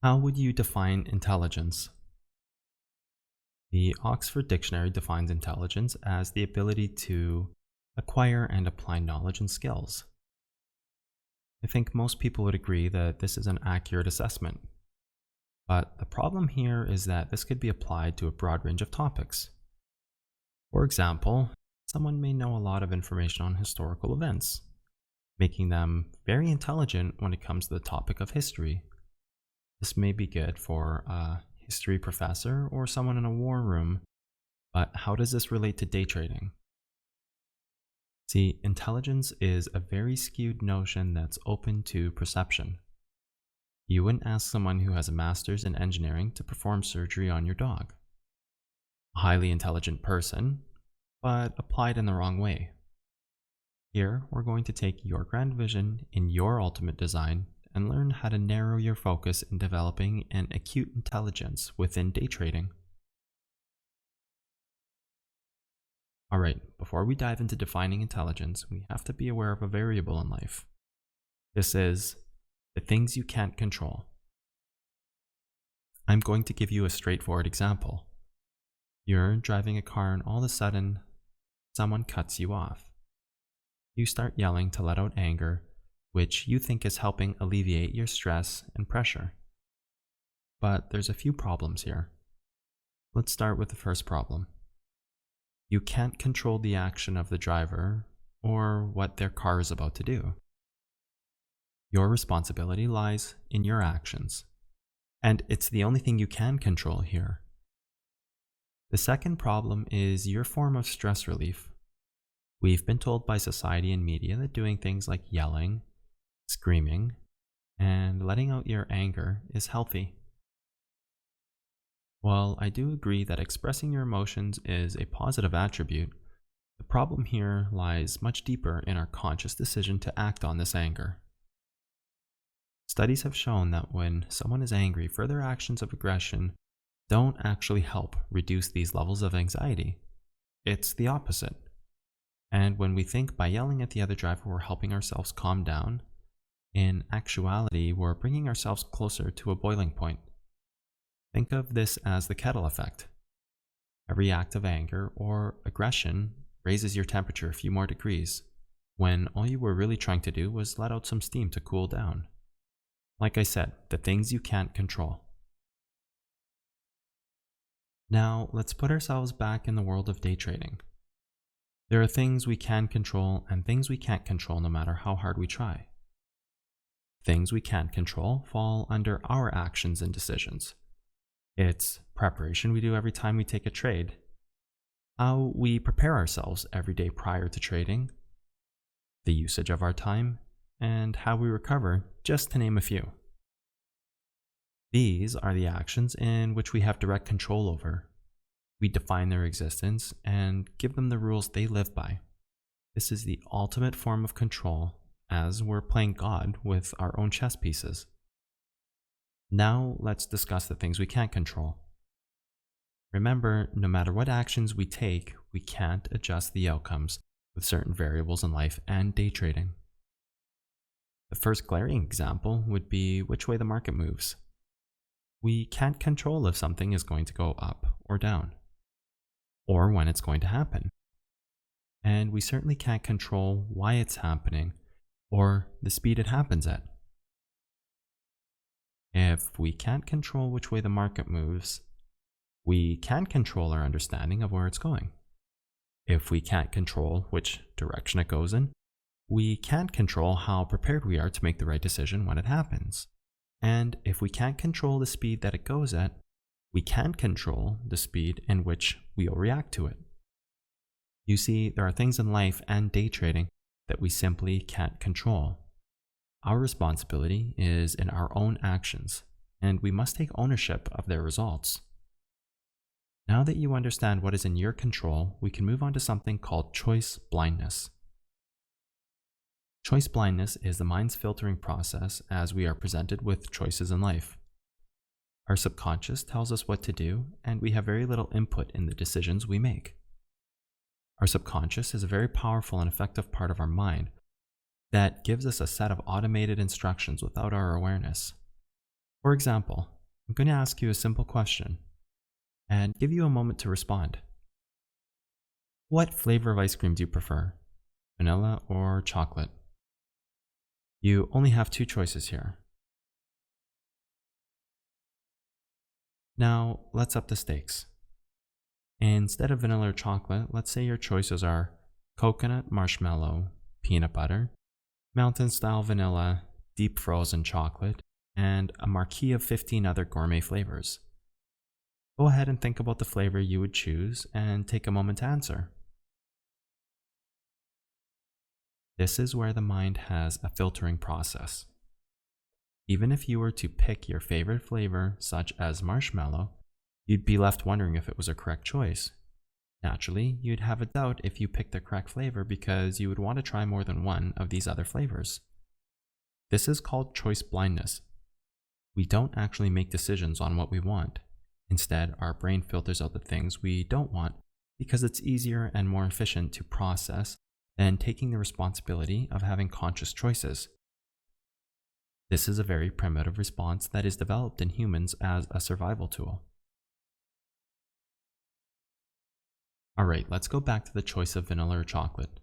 How would you define intelligence? The Oxford Dictionary defines intelligence as the ability to acquire and apply knowledge and skills. I think most people would agree that this is an accurate assessment. But the problem here is that this could be applied to a broad range of topics. For example, someone may know a lot of information on historical events, making them very intelligent when it comes to the topic of history. This may be good for a history professor or someone in a war room, but how does this relate to day trading? See, intelligence is a very skewed notion that's open to perception. You wouldn't ask someone who has a master's in engineering to perform surgery on your dog. A highly intelligent person, but applied in the wrong way. Here, we're going to take your grand vision in your ultimate design and learn how to narrow your focus in developing an acute intelligence within day trading. Alright, before we dive into defining intelligence, we have to be aware of a variable in life. This is the things you can't control. I'm going to give you a straightforward example. You're driving a car and all of a sudden, someone cuts you off. You start yelling to let out anger, which you think is helping alleviate your stress and pressure. But there's a few problems here. Let's start with the first problem. You can't control the action of the driver or what their car is about to do. Your responsibility lies in your actions, and it's the only thing you can control here. The second problem is your form of stress relief. We've been told by society and media that doing things like yelling, screaming, and letting out your anger is healthy. While I do agree that expressing your emotions is a positive attribute, the problem here lies much deeper in our conscious decision to act on this anger. Studies have shown that when someone is angry, further actions of aggression don't actually help reduce these levels of anxiety. It's the opposite. And when we think by yelling at the other driver we're helping ourselves calm down, in actuality we're bringing ourselves closer to a boiling point. Think of this as the kettle effect. Every act of anger or aggression raises your temperature a few more degrees, when all you were really trying to do was let out some steam to cool down. Like I said, the things you can't control. Now, let's put ourselves back in the world of day trading. There are things we can control and things we can't control no matter how hard we try. Things we can't control fall under our actions and decisions. It's preparation we do every time we take a trade, how we prepare ourselves every day prior to trading, the usage of our time, and how we recover, just to name a few. These are the actions in which we have direct control over. We define their existence and give them the rules they live by. This is the ultimate form of control, as we're playing God with our own chess pieces. Now let's discuss the things we can't control. Remember, no matter what actions we take, we can't adjust the outcomes with certain variables in life and day trading. The first glaring example would be which way the market moves. We can't control if something is going to go up or down, or when it's going to happen. And we certainly can't control why it's happening or the speed it happens at. If we can't control which way the market moves, we can control our understanding of where it's going. If we can't control which direction it goes in, we can't control how prepared we are to make the right decision when it happens. And if we can't control the speed that it goes at, we can control the speed in which we'll react to it. You see, there are things in life and day trading that we simply can't control. Our responsibility is in our own actions, and we must take ownership of their results. Now that you understand what is in your control, we can move on to something called choice blindness. Choice blindness is the mind's filtering process as we are presented with choices in life. Our subconscious tells us what to do, and we have very little input in the decisions we make. Our subconscious is a very powerful and effective part of our mind that gives us a set of automated instructions without our awareness. For example, I'm going to ask you a simple question and give you a moment to respond. What flavor of ice cream do you prefer? Vanilla or chocolate? You only have two choices here. Now, let's up the stakes. Instead of vanilla or chocolate, let's say your choices are coconut, marshmallow, peanut butter, mountain style vanilla, deep frozen chocolate, and a marquee of 15 other gourmet flavors. Go ahead and think about the flavor you would choose and take a moment to answer. This is where the mind has a filtering process. Even if you were to pick your favorite flavor, such as marshmallow, you'd be left wondering if it was a correct choice. Naturally, you'd have a doubt if you picked the correct flavor because you would want to try more than one of these other flavors. This is called choice blindness. We don't actually make decisions on what we want. Instead, our brain filters out the things we don't want because it's easier and more efficient to process than taking the responsibility of having conscious choices. This is a very primitive response that is developed in humans as a survival tool. Alright, let's go back to the choice of vanilla or chocolate.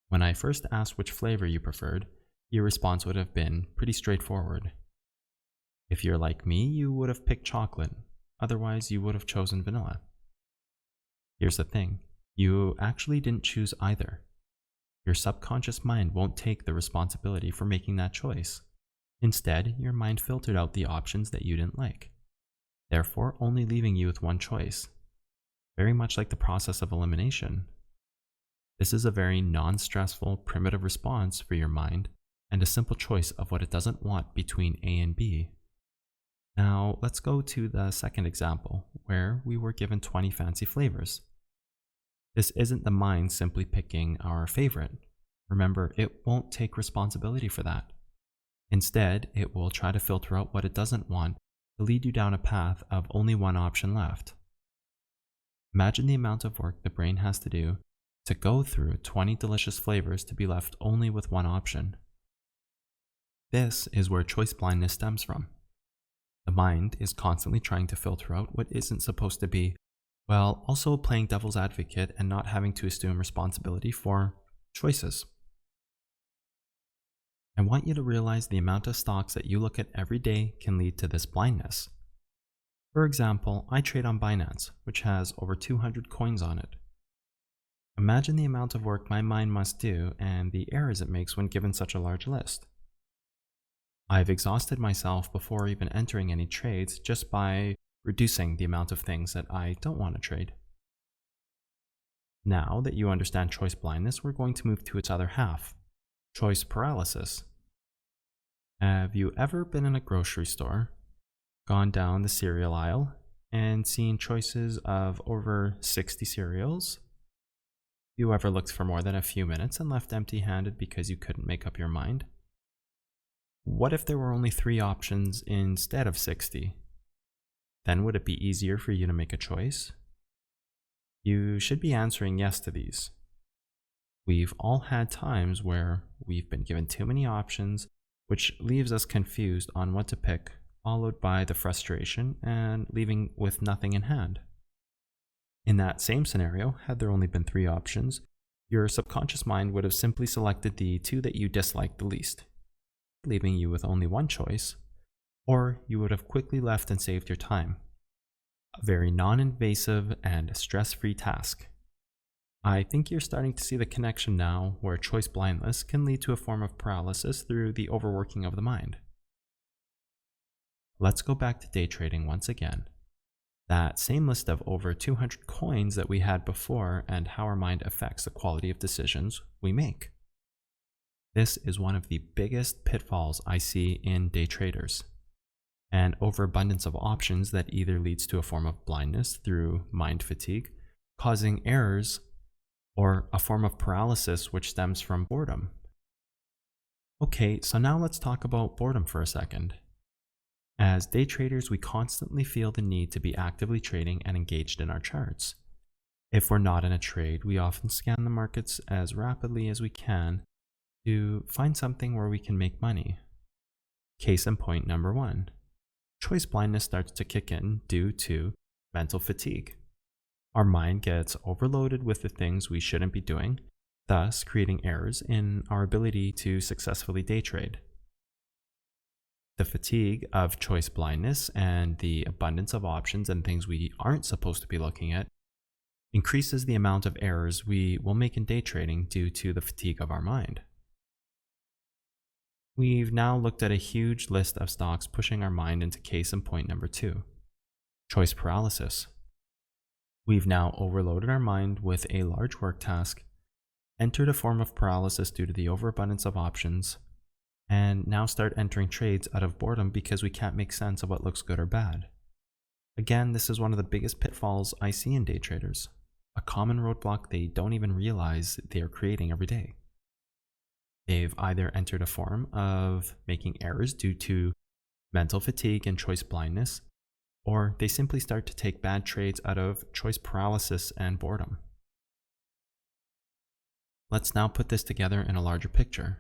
When I first asked which flavor you preferred, your response would have been pretty straightforward. If you're like me, you would have picked chocolate. Otherwise, you would have chosen vanilla. Here's the thing. You actually didn't choose either. Your subconscious mind won't take the responsibility for making that choice. Instead, your mind filtered out the options that you didn't like, therefore only leaving you with one choice. Very much like the process of elimination. This is a very non-stressful, primitive response for your mind and a simple choice of what it doesn't want between A and B. Now, let's go to the second example, where we were given 20 fancy flavors. This isn't the mind simply picking our favorite. Remember, it won't take responsibility for that. Instead, it will try to filter out what it doesn't want to lead you down a path of only one option left. Imagine the amount of work the brain has to do to go through 20 delicious flavors to be left only with one option. This is where choice blindness stems from. The mind is constantly trying to filter out what isn't supposed to be, while also playing devil's advocate and not having to assume responsibility for choices. I want you to realize the amount of stocks that you look at every day can lead to this blindness. For example, I trade on Binance, which has over 200 coins on it. Imagine the amount of work my mind must do and the errors it makes when given such a large list. I've exhausted myself before even entering any trades just by reducing the amount of things that I don't want to trade. Now that you understand choice blindness, we're going to move to its other half, choice paralysis. Have you ever been in a grocery store, gone down the cereal aisle, and seen choices of over 60 cereals? You ever looked for more than a few minutes and left empty-handed because you couldn't make up your mind? What if there were only 3 options instead of 60? Then would it be easier for you to make a choice? You should be answering yes to these. We've all had times where we've been given too many options, which leaves us confused on what to pick, followed by the frustration and leaving with nothing in hand. In that same scenario, had there only been 3 options, your subconscious mind would have simply selected the 2 that you disliked the least, leaving you with only one choice, or you would have quickly left and saved your time. A very non-invasive and stress-free task. I think you're starting to see the connection now where choice blindness can lead to a form of paralysis through the overworking of the mind. Let's go back to day trading once again. That same list of over 200 coins that we had before and how our mind affects the quality of decisions we make. This is one of the biggest pitfalls I see in day traders. An overabundance of options that either leads to a form of blindness through mind fatigue, causing errors, or a form of paralysis which stems from boredom. Okay, so now let's talk about boredom for a second. As day traders, we constantly feel the need to be actively trading and engaged in our charts. If we're not in a trade, we often scan the markets as rapidly as we can to find something where we can make money. Case in point number 1. choice blindness starts to kick in due to mental fatigue. Our mind gets overloaded with the things we shouldn't be doing, thus creating errors in our ability to successfully day trade. The fatigue of choice blindness and the abundance of options and things we aren't supposed to be looking at increases the amount of errors we will make in day trading due to the fatigue of our mind. We've now looked at a huge list of stocks pushing our mind into case in point number 2, choice paralysis. We've now overloaded our mind with a large work task, entered a form of paralysis due to the overabundance of options, and now start entering trades out of boredom because we can't make sense of what looks good or bad. Again, this is one of the biggest pitfalls I see in day traders, a common roadblock they don't even realize they are creating every day. They've either entered a form of making errors due to mental fatigue and choice blindness, or they simply start to take bad trades out of choice paralysis and boredom. Let's now put this together in a larger picture.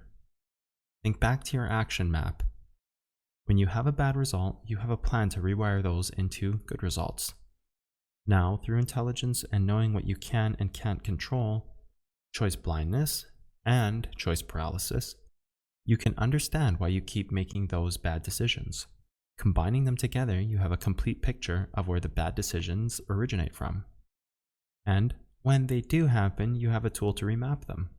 Think back to your action map. When you have a bad result, you have a plan to rewire those into good results. Now, through intelligence and knowing what you can and can't control, choice blindness, and choice paralysis, you can understand why you keep making those bad decisions. Combining them together, you have a complete picture of where the bad decisions originate from. And when they do happen, you have a tool to remap them.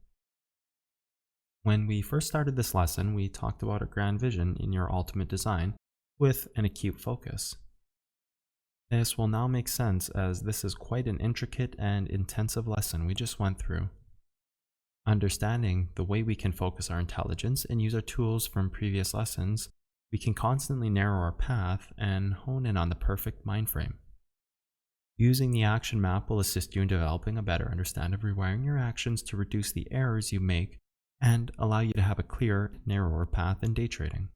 When we first started this lesson, we talked about a grand vision in your ultimate design with an acute focus. This will now make sense as this is quite an intricate and intensive lesson we just went through. Understanding the way we can focus our intelligence and use our tools from previous lessons, we can constantly narrow our path and hone in on the perfect mind frame. Using the action map will assist you in developing a better understanding of rewiring your actions to reduce the errors you make and allow you to have a clearer, narrower path in day trading.